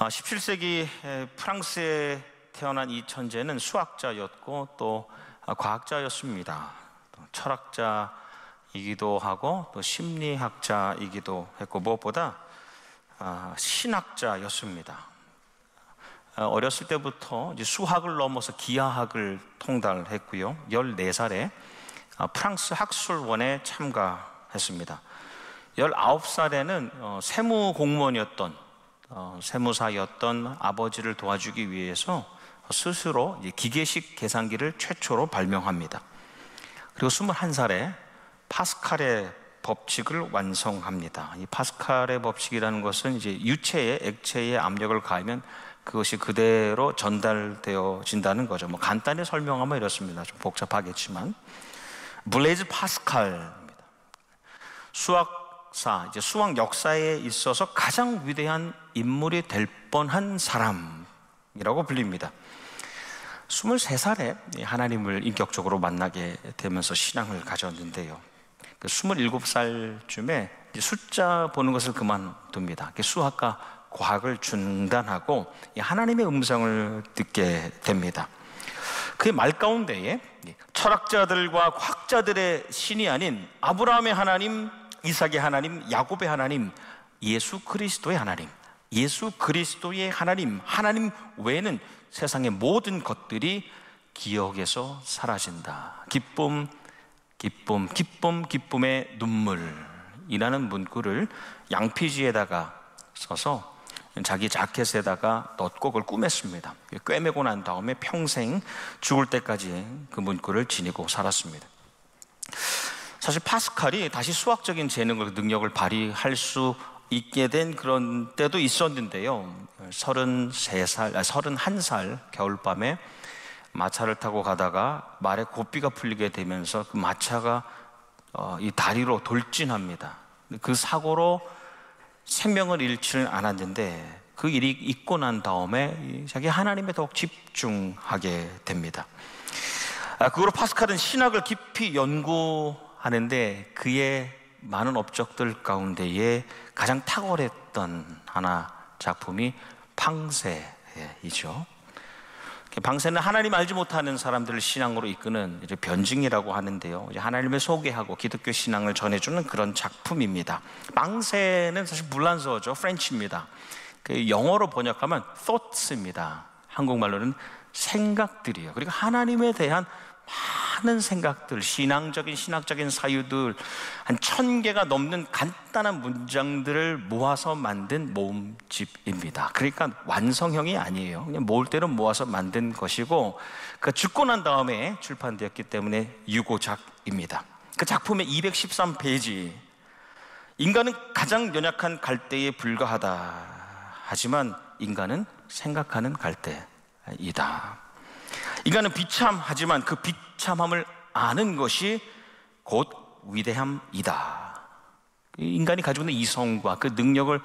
17세기 프랑스에 태어난 이 천재는 수학자였고 또 과학자였습니다. 철학자이기도 하고 또 심리학자이기도 했고 무엇보다 신학자였습니다. 어렸을 때부터 이제 수학을 넘어서 기하학을 통달했고요. 14살에 프랑스 학술원에 참가했습니다. 19살에는 세무사였던 아버지를 도와주기 위해서 스스로 기계식 계산기를 최초로 발명합니다. 그리고 21살에 파스칼의 법칙을 완성합니다. 이 파스칼의 법칙이라는 것은 이제 유체에 액체에 압력을 가하면 그것이 그대로 전달되어진다는 거죠. 간단히 설명하면 이렇습니다. 좀 복잡하겠지만 블레이즈 파스칼입니다. 수학 역사에 있어서 가장 위대한 인물이 될 뻔한 사람이라고 불립니다. 23살에 하나님을 인격적으로 만나게 되면서 신앙을 가졌는데요. 27살쯤에 숫자 보는 것을 그만둡니다. 수학과 과학을 중단하고 하나님의 음성을 듣게 됩니다. 그의 말 가운데에 철학자들과 과학자들의 신이 아닌 아브라함의 하나님, 이삭의 하나님, 야곱의 하나님, 예수 그리스도의 하나님, 하나님 외에는 세상의 모든 것들이 기억에서 사라진다. 기쁨의 눈물이라는 문구를 양피지에다가 써서 자기 자켓에다가 넣고 그걸 꿰맸습니다. 꿰매고 난 다음에 평생 죽을 때까지 그 문구를 지니고 살았습니다. 사실 파스칼이 다시 수학적인 재능을, 능력을 발휘할 수 있게 된 그런 때도 있었는데요. 31살 겨울밤에 마차를 타고 가다가 말에 고삐가 풀리게 되면서 그 마차가 이 다리로 돌진합니다. 그 사고로 생명을 잃지는 않았는데 그 일이 있고 난 다음에 자기 하나님에 더욱 집중하게 됩니다. 그거로 파스칼은 신학을 깊이 연구하는데 그의 많은 업적들 가운데에 가장 탁월했던 하나 작품이 방세이죠. 방세는 하나님 알지 못하는 사람들을 신앙으로 이끄는 이제 변증이라고 하는데요. 이제 하나님을 소개하고 기독교 신앙을 전해주는 그런 작품입니다. 방세는 사실 불란서어죠. 프렌치입니다. 영어로 번역하면 thoughts입니다. 한국말로는 생각들이에요. 그리고 하나님에 대한 많은 생각들, 신학적인 사유들, 한 1000개가 넘는 간단한 문장들을 모아서 만든 모음집입니다. 그러니까 완성형이 아니에요. 그냥 모을 대로 모아서 만든 것이고, 죽고 난 다음에 출판되었기 때문에 유고작입니다. 그 작품의 213페이지, 인간은 가장 연약한 갈대에 불과하다. 하지만 인간은 생각하는 갈대이다. 인간은 비참하지만 그 비참함을 아는 것이 곧 위대함이다. 인간이 가지고 있는 이성과 그 능력을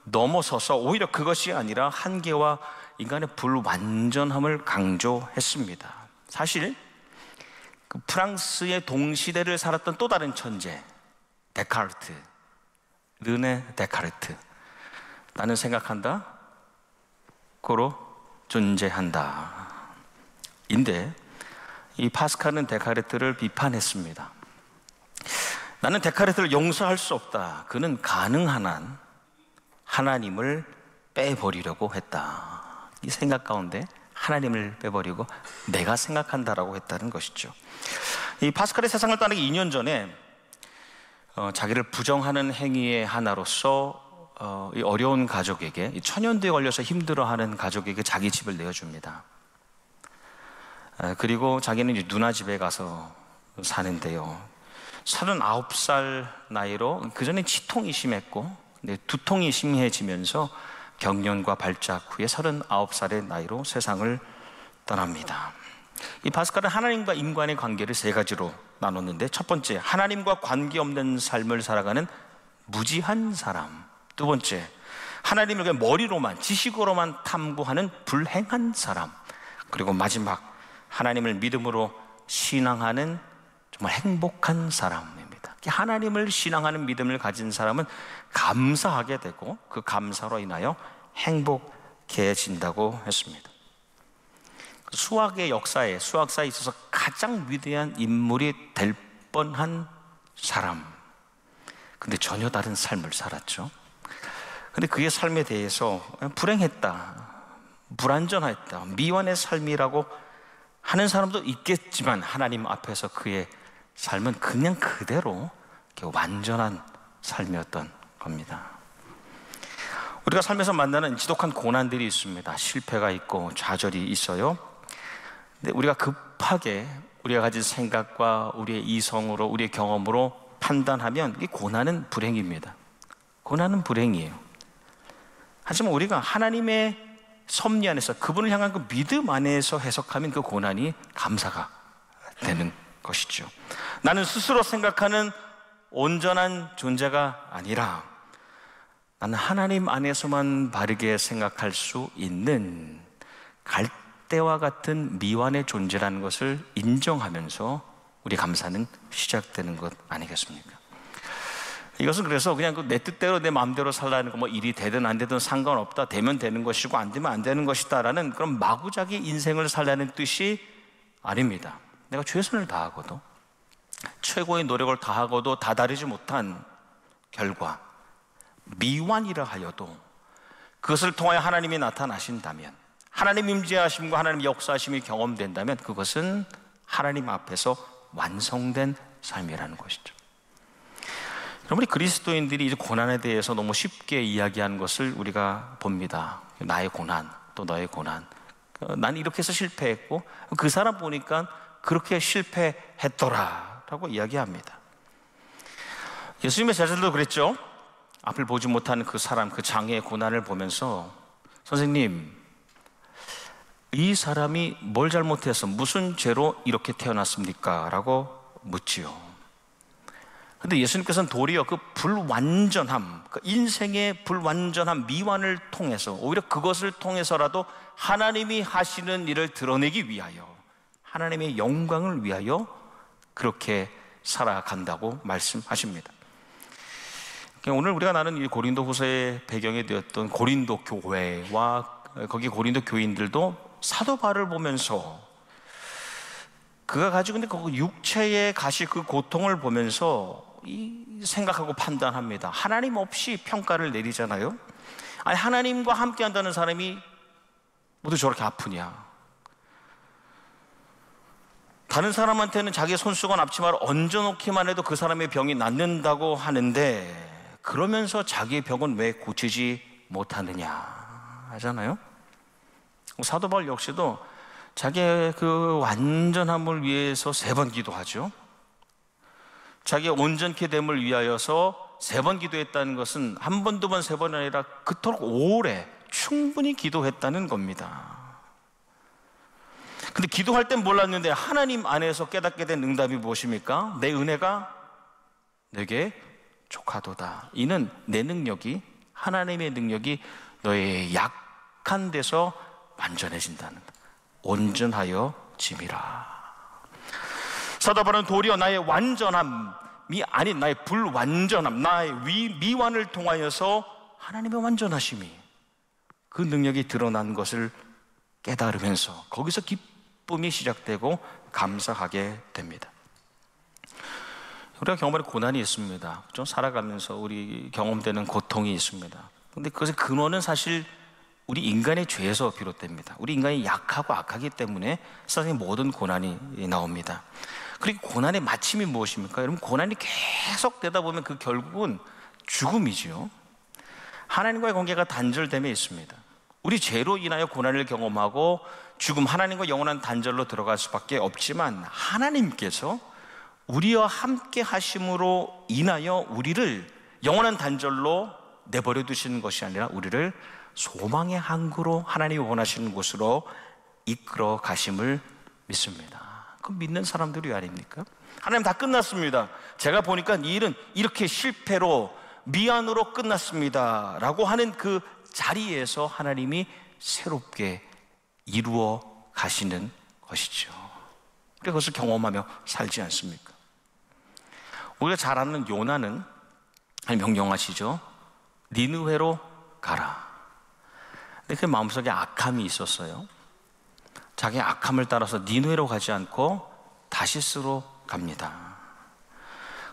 넘어서서 오히려 그것이 아니라 한계와 인간의 불완전함을 강조했습니다. 사실 그 프랑스의 동시대를 살았던 또 다른 천재 데카르트, 르네 데카르트, 나는 생각한다, 고로 존재한다 인데, 이 파스칼은 데카르트를 비판했습니다. 나는 데카르트를 용서할 수 없다. 그는 가능한 한 하나님을 빼버리려고 했다. 이 생각 가운데 하나님을 빼버리고 내가 생각한다라고 했다는 것이죠. 이 파스칼의 세상을 떠나기 2년 전에 자기를 부정하는 행위의 하나로서 이 어려운 가족에게, 이 천연두에 걸려서 힘들어하는 가족에게 자기 집을 내어줍니다. 그리고 자기는 이제 누나 집에 가서 사는데요. 39살 나이로, 그전에 치통이 심했고 두통이 심해지면서 경련과 발작 후에 39살의 나이로 세상을 떠납니다. 이 파스칼은 하나님과 인간의 관계를 세 가지로 나눴는데, 첫 번째, 하나님과 관계없는 삶을 살아가는 무지한 사람. 두 번째, 하나님을 그냥 머리로만, 지식으로만 탐구하는 불행한 사람. 그리고 마지막, 하나님을 믿음으로 신앙하는 정말 행복한 사람입니다. 하나님을 신앙하는 믿음을 가진 사람은 감사하게 되고 그 감사로 인하여 행복하게 행복해진다고 했습니다. 수학의 역사에, 수학사에 있어서 가장 위대한 인물이 될 뻔한 사람, 근데 전혀 다른 삶을 살았죠. 근데 그의 삶에 대해서 불행했다, 불완전했다, 미완의 삶이라고 하는 사람도 있겠지만, 하나님 앞에서 그의 삶은 그냥 그대로 완전한 삶이었던 겁니다. 우리가 삶에서 만나는 지독한 고난들이 있습니다. 실패가 있고 좌절이 있어요. 근데 우리가 급하게 우리가 가진 생각과 우리의 이성으로, 우리의 경험으로 판단하면 이 고난은 불행입니다. 고난은 불행이에요. 하지만 우리가 하나님의 섭리 안에서, 그분을 향한 그 믿음 안에서 해석하면 그 고난이 감사가 되는 것이죠. 나는 스스로 생각하는 온전한 존재가 아니라 나는 하나님 안에서만 바르게 생각할 수 있는 갈대와 같은 미완의 존재라는 것을 인정하면서 우리 감사는 시작되는 것 아니겠습니까? 이것은 그래서 그냥 내 뜻대로 내 마음대로 살라는 거, 뭐 일이 되든 안 되든 상관없다, 되면 되는 것이고 안 되면 안 되는 것이다 라는 그런 마구잡이 인생을 살라는 뜻이 아닙니다. 내가 최선을 다하고도, 최고의 노력을 다하고도 다다르지 못한 결과, 미완이라 하여도 그것을 통하여 하나님이 나타나신다면, 하나님 임재하심과 하나님 역사하심이 경험된다면 그것은 하나님 앞에서 완성된 삶이라는 것이죠. 여러분, 우리 그리스도인들이 이제 고난에 대해서 너무 쉽게 이야기하는 것을 우리가 봅니다. 나의 고난, 또 너의 고난. 난 이렇게 해서 실패했고 그 사람 보니까 그렇게 실패했더라 라고 이야기합니다. 예수님의 제자들도 그랬죠. 앞을 보지 못하는 그 사람, 그 장애의 고난을 보면서, 선생님, 이 사람이 뭘 잘못해서 무슨 죄로 이렇게 태어났습니까? 라고 묻지요. 근데 예수님께서는 도리어 그 불완전함, 그 인생의 불완전한 미완을 통해서, 오히려 그것을 통해서라도 하나님이 하시는 일을 드러내기 위하여, 하나님의 영광을 위하여 그렇게 살아간다고 말씀하십니다. 오늘 우리가 나눈 이 고린도후서의 배경이 되었던 고린도 교회와 거기 고린도 교인들도 사도 바울을 보면서 그가 가지고 있는 그 육체에 가실 그 고통을 보면서 생각하고 판단합니다. 하나님 없이 평가를 내리잖아요. 아니, 하나님과 함께 한다는 사람이 모두 저렇게 아프냐? 다른 사람한테는 자기 손수건 앞치마를 얹어놓기만 해도 그 사람의 병이 낫는다고 하는데, 그러면서 자기의 병은 왜 고치지 못하느냐 하잖아요. 사도 바울 역시도 자기의 그 완전함을 위해서 3번 기도하죠. 자기의 온전케 됨을 위하여서 3번 기도했다는 것은 1번, 2번, 3번이 아니라 그토록 오래 충분히 기도했다는 겁니다. 근데 기도할 땐 몰랐는데 하나님 안에서 깨닫게 된 응답이 무엇입니까? 내 은혜가 내게 족하도다. 이는 내 능력이, 하나님의 능력이 너의 약한 데서 완전해진다는, 온전하여 짐이라. 사도 바울은 도리어 나의 완전함이 아닌 나의 불완전함, 나의 미완을 통하여서 하나님의 완전하심이, 그 능력이 드러난 것을 깨달으면서 거기서 기쁨이 시작되고 감사하게 됩니다. 우리가 경험하는 고난이 있습니다. 좀 살아가면서 우리 경험되는 고통이 있습니다. 근데 그것의 근원은 사실 우리 인간의 죄에서 비롯됩니다. 우리 인간이 약하고 악하기 때문에 세상에 모든 고난이 나옵니다. 그리고 고난의 마침이 무엇입니까? 여러분, 고난이 계속 되다 보면 그 결국은 죽음이지요. 하나님과의 관계가 단절됨에 있습니다. 우리 죄로 인하여 고난을 경험하고 죽음, 하나님과 영원한 단절로 들어갈 수밖에 없지만, 하나님께서 우리와 함께 하심으로 인하여 우리를 영원한 단절로 내버려 두시는 것이 아니라 우리를 소망의 항구로, 하나님이 원하시는 곳으로 이끌어 가심을 믿습니다. 그 믿는 사람들이 왜 아닙니까? 하나님, 다 끝났습니다. 제가 보니까 이 일은 이렇게 실패로, 미안으로 끝났습니다 라고 하는 그 자리에서 하나님이 새롭게 이루어 가시는 것이죠. 우리가 그것을 경험하며 살지 않습니까? 우리가 잘 아는 요나는 명령하시죠. 니느웨로 가라. 근데 그 마음속에 악함이 있었어요. 자기 악함을 따라서 니느웨로 가지 않고 다시스로 갑니다.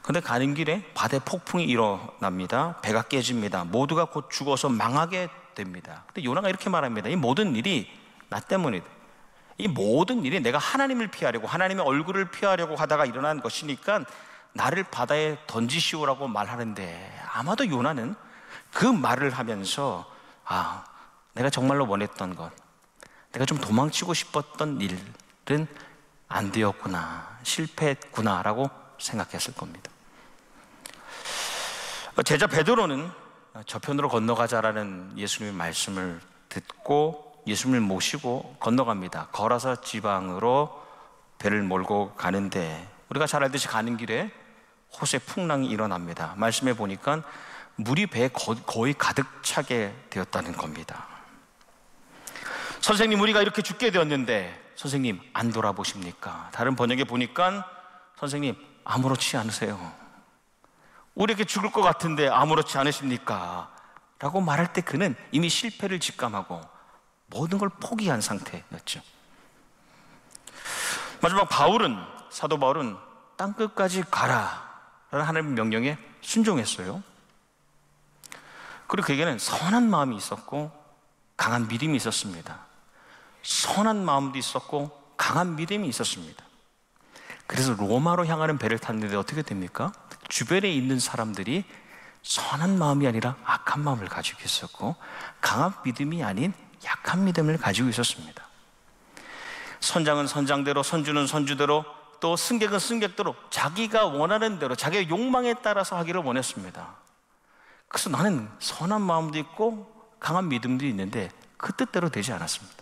그런데 가는 길에 바다에 폭풍이 일어납니다. 배가 깨집니다. 모두가 곧 죽어서 망하게 됩니다. 근데 요나가 이렇게 말합니다. 이 모든 일이 나 때문이다. 이 모든 일이 내가 하나님을 피하려고, 하나님의 얼굴을 피하려고 하다가 일어난 것이니까 나를 바다에 던지시오라고 말하는데, 아마도 요나는 그 말을 하면서 내가 정말로 원했던 것, 내가 좀 도망치고 싶었던 일은 안 되었구나, 실패했구나 라고 생각했을 겁니다. 제자 베드로는 저편으로 건너가자라는 예수님의 말씀을 듣고 예수님을 모시고 건너갑니다. 걸어서 지방으로 배를 몰고 가는데, 우리가 잘 알듯이 가는 길에 호수의 풍랑이 일어납니다. 말씀해 보니까 물이 배에 거의 가득 차게 되었다는 겁니다. 선생님, 우리가 이렇게 죽게 되었는데 선생님 안 돌아보십니까? 다른 번역에 보니까 선생님 아무렇지 않으세요. 우리 이렇게 죽을 것 같은데 아무렇지 않으십니까? 라고 말할 때 그는 이미 실패를 직감하고 모든 걸 포기한 상태였죠. 마지막 사도 바울은 땅끝까지 가라 라는 하나님의 명령에 순종했어요. 그리고 그에게는 선한 마음이 있었고 강한 믿음이 있었습니다. 선한 마음도 있었고 강한 믿음이 있었습니다. 그래서 로마로 향하는 배를 탔는데 어떻게 됩니까? 주변에 있는 사람들이 선한 마음이 아니라 악한 마음을 가지고 있었고, 강한 믿음이 아닌 약한 믿음을 가지고 있었습니다. 선장은 선장대로, 선주는 선주대로, 또 승객은 승객대로 자기가 원하는 대로 자기의 욕망에 따라서 하기를 원했습니다. 그래서 나는 선한 마음도 있고 강한 믿음도 있는데 그 뜻대로 되지 않았습니다.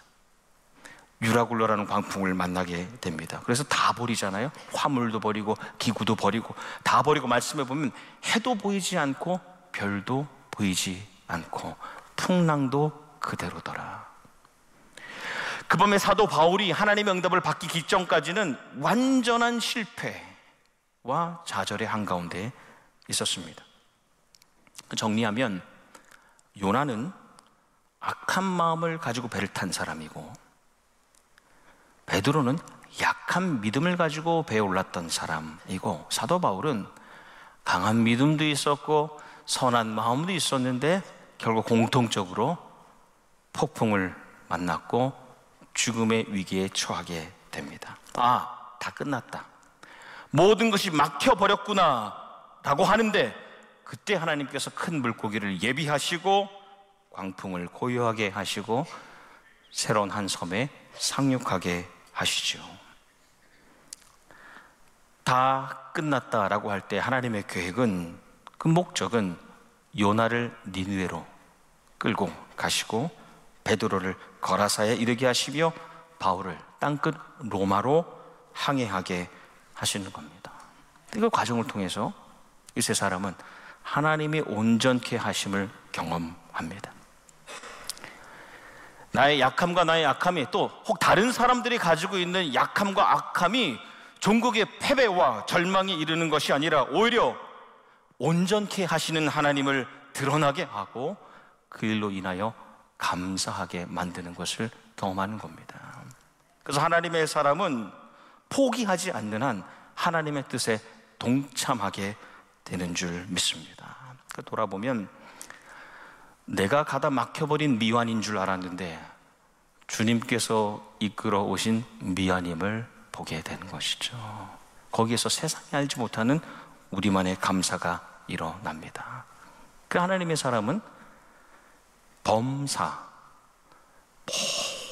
유라굴로라는 광풍을 만나게 됩니다. 그래서 다 버리잖아요. 화물도 버리고 기구도 버리고 다 버리고, 말씀해 보면 해도 보이지 않고 별도 보이지 않고 풍랑도 그대로더라. 그 밤에 사도 바울이 하나님의 응답을 받기 직전까지는 완전한 실패와 좌절의 한가운데 있었습니다. 정리하면 요나는 악한 마음을 가지고 배를 탄 사람이고, 베드로는 약한 믿음을 가지고 배에 올랐던 사람이고, 사도 바울은 강한 믿음도 있었고 선한 마음도 있었는데 결국 공통적으로 폭풍을 만났고 죽음의 위기에 처하게 됩니다. 다 끝났다, 모든 것이 막혀버렸구나 라고 하는데, 그때 하나님께서 큰 물고기를 예비하시고 광풍을 고요하게 하시고 새로운 한 섬에 상륙하게 하시죠. 다 끝났다라고 할 때 하나님의 계획은, 그 목적은 요나를 니느웨로 끌고 가시고 베드로를 거라사에 이르게 하시며 바울을 땅끝 로마로 항해하게 하시는 겁니다. 그 과정을 통해서 이 세 사람은 하나님이 온전케 하심을 경험합니다. 나의 약함과 나의 악함이, 또 혹 다른 사람들이 가지고 있는 약함과 악함이 종국의 패배와 절망에 이르는 것이 아니라 오히려 온전케 하시는 하나님을 드러나게 하고 그 일로 인하여 감사하게 만드는 것을 경험하는 겁니다. 그래서 하나님의 사람은 포기하지 않는 한 하나님의 뜻에 동참하게 되는 줄 믿습니다. 돌아보면 내가 가다 막혀버린 미완인 줄 알았는데 주님께서 이끌어 오신 미완임을 보게 되는 것이죠. 거기에서 세상이 알지 못하는 우리만의 감사가 일어납니다. 그 하나님의 사람은 범사,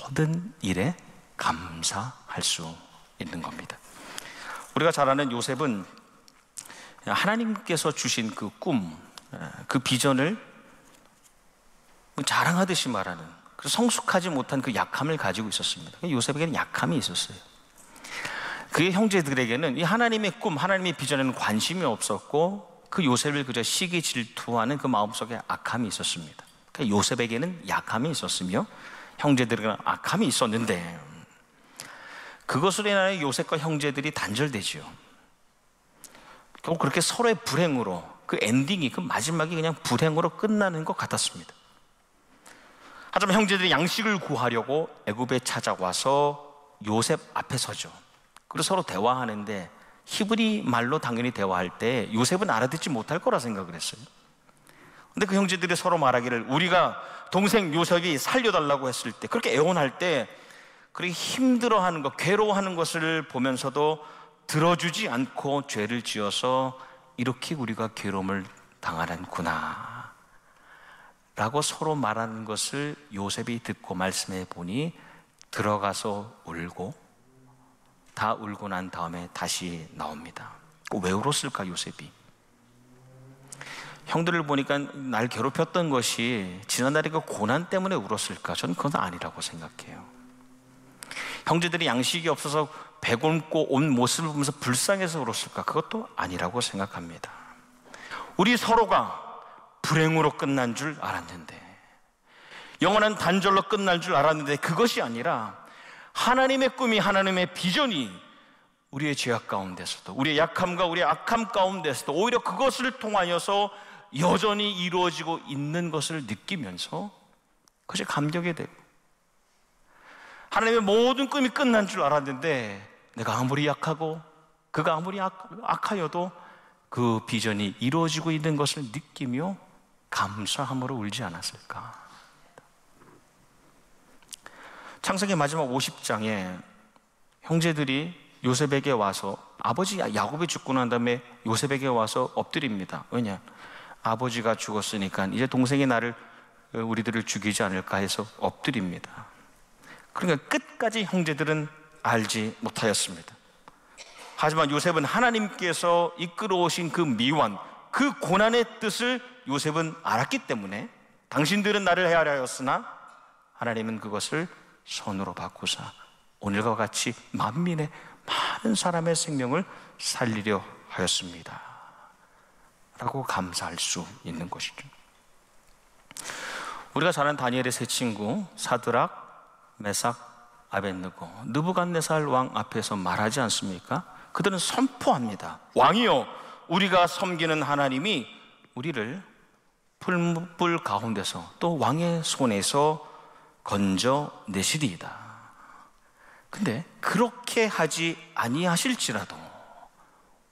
모든 일에 감사할 수 있는 겁니다. 우리가 잘 아는 요셉은 하나님께서 주신 그 꿈, 그 비전을 자랑하듯이 말하는, 그래서 성숙하지 못한 그 약함을 가지고 있었습니다. 요셉에게는 약함이 있었어요. 그의 형제들에게는 이 하나님의 꿈, 하나님의 비전에는 관심이 없었고 그 요셉을 그저 시기 질투하는 그 마음속에 악함이 있었습니다. 그러니까 요셉에게는 약함이 있었으며 형제들에게는 악함이 있었는데, 그것으로 인하여 요셉과 형제들이 단절되지요. 결국 그렇게 서로의 불행으로, 그 엔딩이, 그 마지막이 그냥 불행으로 끝나는 것 같았습니다. 하지만 형제들이 양식을 구하려고 애굽에 찾아와서 요셉 앞에 서죠. 그리고 서로 대화하는데 히브리 말로 당연히 대화할 때 요셉은 알아듣지 못할 거라 생각을 했어요. 근데 그 형제들이 서로 말하기를, 우리가 동생 요셉이 살려달라고 했을 때, 그렇게 애원할 때 그렇게 힘들어하는 것, 괴로워하는 것을 보면서도 들어주지 않고 죄를 지어서 이렇게 우리가 괴로움을 당하는구나 라고 서로 말하는 것을 요셉이 듣고 말씀해 보니 들어가서 울고, 다 울고 난 다음에 다시 나옵니다. 왜 울었을까 요셉이? 형들을 보니까 날 괴롭혔던 것이 지난날의 그 고난 때문에 울었을까? 저는 그건 아니라고 생각해요. 형제들이 양식이 없어서 배굶고 온 모습을 보면서 불쌍해서 울었을까? 그것도 아니라고 생각합니다. 우리 서로가 불행으로 끝난 줄 알았는데, 영원한 단절로 끝날 줄 알았는데, 그것이 아니라 하나님의 꿈이, 하나님의 비전이 우리의 죄악 가운데서도, 우리의 약함과 우리의 악함 가운데서도 오히려 그것을 통하여서 여전히 이루어지고 있는 것을 느끼면서 그것이 감격이 되고, 하나님의 모든 꿈이 끝난 줄 알았는데 내가 아무리 약하고 그가 아무리 악하여도 그 비전이 이루어지고 있는 것을 느끼며 감사함으로 울지 않았을까? 창세기 마지막 50장에 형제들이 요셉에게 와서, 아버지 야곱이 죽고 난 다음에 요셉에게 와서 엎드립니다. 왜냐? 아버지가 죽었으니까 이제 동생이 우리들을 죽이지 않을까 해서 엎드립니다. 그러니까 끝까지 형제들은 알지 못하였습니다. 하지만 요셉은 하나님께서 이끌어오신 그 미완, 그 고난의 뜻을 요셉은 알았기 때문에, 당신들은 나를 헤아려 하였으나 하나님은 그것을 선으로 바꾸사 오늘과 같이 만민의 많은 사람의 생명을 살리려 하였습니다 라고 감사할 수 있는 것이죠. 우리가 잘 아는 다니엘의 세 친구 사드락, 메삭, 아벳느고, 느부갓네살 왕 앞에서 말하지 않습니까? 그들은 선포합니다. 왕이여, 우리가 섬기는 하나님이 우리를 풀무불 가운데서 또 왕의 손에서 건져내시리이다. 근데 그렇게 하지 아니하실지라도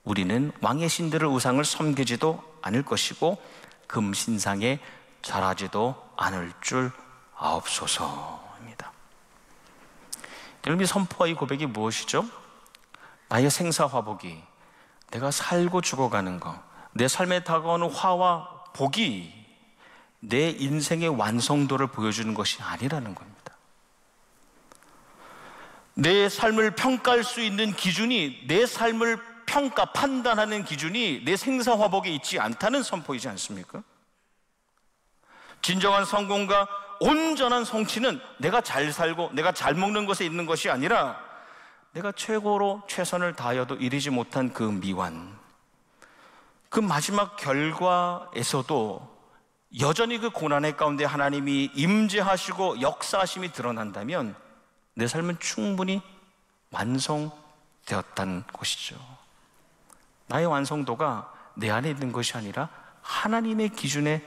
우리는 왕의 신들을, 우상을 섬기지도 않을 것이고 금신상에 절하지도 않을 줄 아옵소서입니다. 여러분, 이 선포와 이 고백이 무엇이죠? 나의 생사화복이, 내가 살고 죽어가는 것, 내 삶에 다가오는 화와 복이 내 인생의 완성도를 보여주는 것이 아니라는 겁니다. 내 삶을 평가할 수 있는 기준이, 내 삶을 평가, 판단하는 기준이 내 생사화복에 있지 않다는 선포이지 않습니까? 진정한 성공과 온전한 성취는 내가 잘 살고 내가 잘 먹는 것에 있는 것이 아니라, 내가 최고로 최선을 다하여도 이르지 못한 그 미완, 그 마지막 결과에서도 여전히 그 고난의 가운데 하나님이 임재하시고 역사하심이 드러난다면 내 삶은 충분히 완성되었다는 것이죠. 나의 완성도가 내 안에 있는 것이 아니라 하나님의 기준에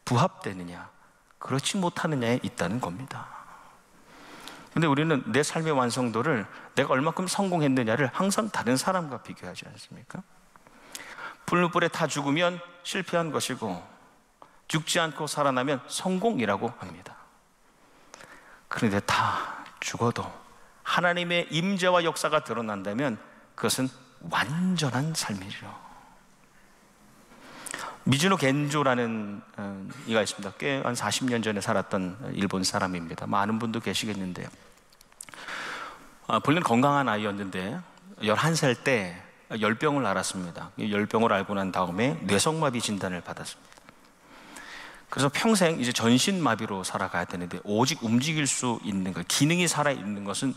부합되느냐, 그렇지 못하느냐에 있다는 겁니다. 근데 우리는 내 삶의 완성도를, 내가 얼마큼 성공했느냐를 항상 다른 사람과 비교하지 않습니까? 불무불에 타 죽으면 실패한 것이고 죽지 않고 살아나면 성공이라고 합니다. 그런데 다 죽어도 하나님의 임재와 역사가 드러난다면 그것은 완전한 삶이죠. 미즈노 겐조라는 이가 있습니다. 꽤 한 40년 전에 살았던 일본 사람입니다. 많은 분도 계시겠는데요. 본래는 건강한 아이였는데 11살 때 열병을 앓았습니다. 열병을 앓고 난 다음에 뇌성마비 진단을 받았습니다. 그래서 평생 이제 전신마비로 살아가야 되는데, 오직 움직일 수 있는 것, 기능이 살아있는 것은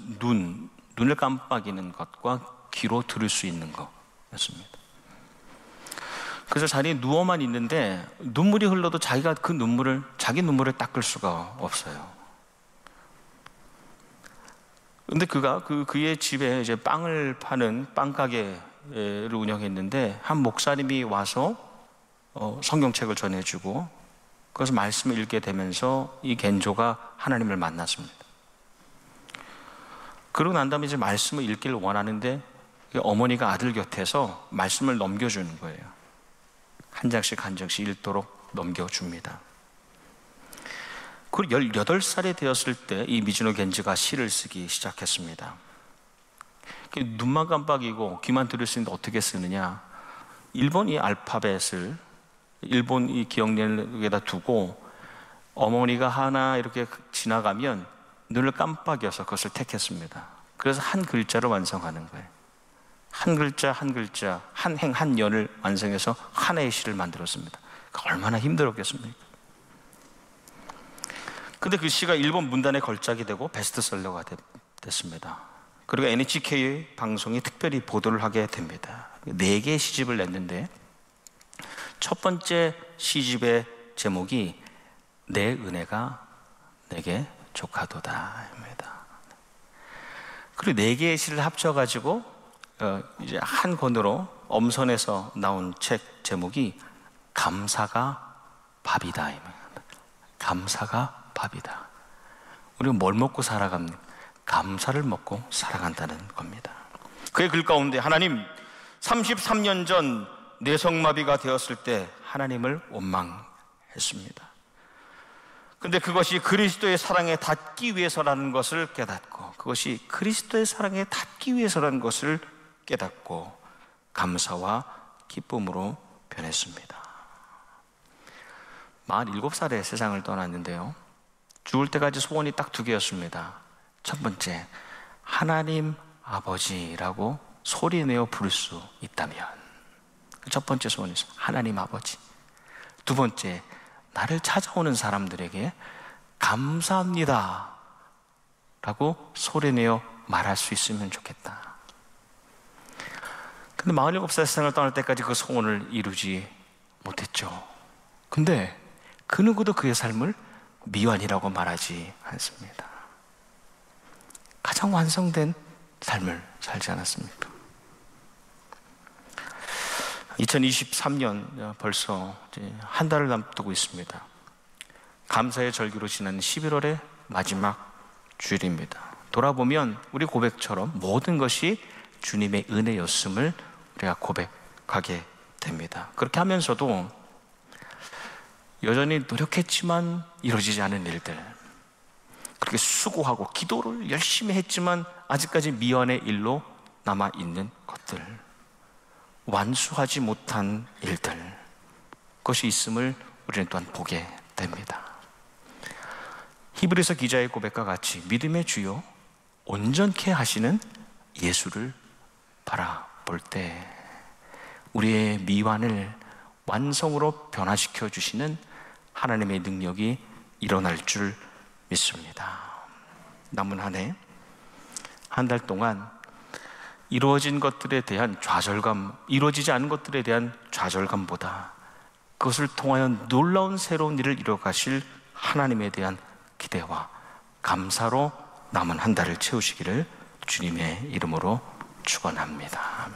눈을 깜빡이는 것과 귀로 들을 수 있는 것이었습니다. 그래서 자리에 누워만 있는데 눈물이 흘러도 자기 눈물을 닦을 수가 없어요. 근데 그의 집에 이제 빵을 파는 빵가게를 운영했는데, 한 목사님이 와서 성경책을 전해주고 그래서 말씀을 읽게 되면서 이 겐조가 하나님을 만났습니다. 그러고 난 다음에 이제 말씀을 읽기를 원하는데 어머니가 아들 곁에서 말씀을 넘겨주는 거예요. 한 장씩 한 장씩 읽도록 넘겨줍니다. 그리고 18살이 되었을 때 이 미즈노 겐지가 시를 쓰기 시작했습니다. 눈만 깜빡이고 귀만 들을 수 있는데 어떻게 쓰느냐? 일본 이 알파벳을 일본 이 기억력에다 두고 어머니가 하나 이렇게 지나가면 눈을 깜빡여서 그것을 택했습니다. 그래서 한 글자로 완성하는 거예요. 한 글자 한 글자, 한 행 한 연을 완성해서 하나의 시를 만들었습니다. 얼마나 힘들었겠습니까? 근데 그 시가 일본 문단에 걸작이 되고 베스트셀러가 됐습니다. 그리고 NHK 방송이 특별히 보도를 하게 됩니다. 4개의 시집을 냈는데 첫 번째 시집의 제목이 내 은혜가 내게 족하도다입니다. 그리고 4개의 시를 합쳐가지고 이제 한 권으로 엄선해서 나온 책 제목이 감사가 밥이다입니다. 감사가 밥이다. 우리가 뭘 먹고 살아갑니까? 감사를 먹고 살아간다는 겁니다. 그의 글 가운데 하나님, 33년 전 뇌성마비가 되었을 때 하나님을 원망했습니다. 근데 그것이 그리스도의 사랑에 닿기 위해서라는 것을 깨닫고, 그것이 그리스도의 사랑에 닿기 위해서라는 것을 깨닫고 감사와 기쁨으로 변했습니다. 47살에 세상을 떠났는데요, 죽을 때까지 소원이 딱 2개였습니다. 첫 번째, 하나님 아버지라고 소리내어 부를 수 있다면, 첫 번째 소원이었어요. 하나님 아버지. 2번째, 나를 찾아오는 사람들에게 감사합니다 라고 소리내어 말할 수 있으면 좋겠다. 근데 47살 세상을 떠날 때까지 그 소원을 이루지 못했죠. 근데 그 누구도 그의 삶을 미완이라고 말하지 않습니다. 가장 완성된 삶을 살지 않았습니까? 2023년 벌써 이제 한 달을 남두고 있습니다. 감사의 절기로 지난 11월의 마지막 주일입니다. 돌아보면 우리 고백처럼 모든 것이 주님의 은혜였음을 우리가 고백하게 됩니다. 그렇게 하면서도 여전히 노력했지만 이루어지지 않은 일들, 그렇게 수고하고 기도를 열심히 했지만 아직까지 미완의 일로 남아있는 것들, 완수하지 못한 일들, 그것이 있음을 우리는 또한 보게 됩니다. 히브리서 기자의 고백과 같이 믿음의 주요 온전케 하시는 예수를 바라볼 때 우리의 미완을 완성으로 변화시켜 주시는 하나님의 능력이 일어날 줄 믿습니다. 남은 한 해, 한 달 동안 이루어진 것들에 대한 좌절감, 이루어지지 않은 것들에 대한 좌절감보다 그것을 통하여 놀라운 새로운 일을 이뤄가실 하나님에 대한 기대와 감사로 남은 한 달을 채우시기를 주님의 이름으로 축원합니다. 아멘.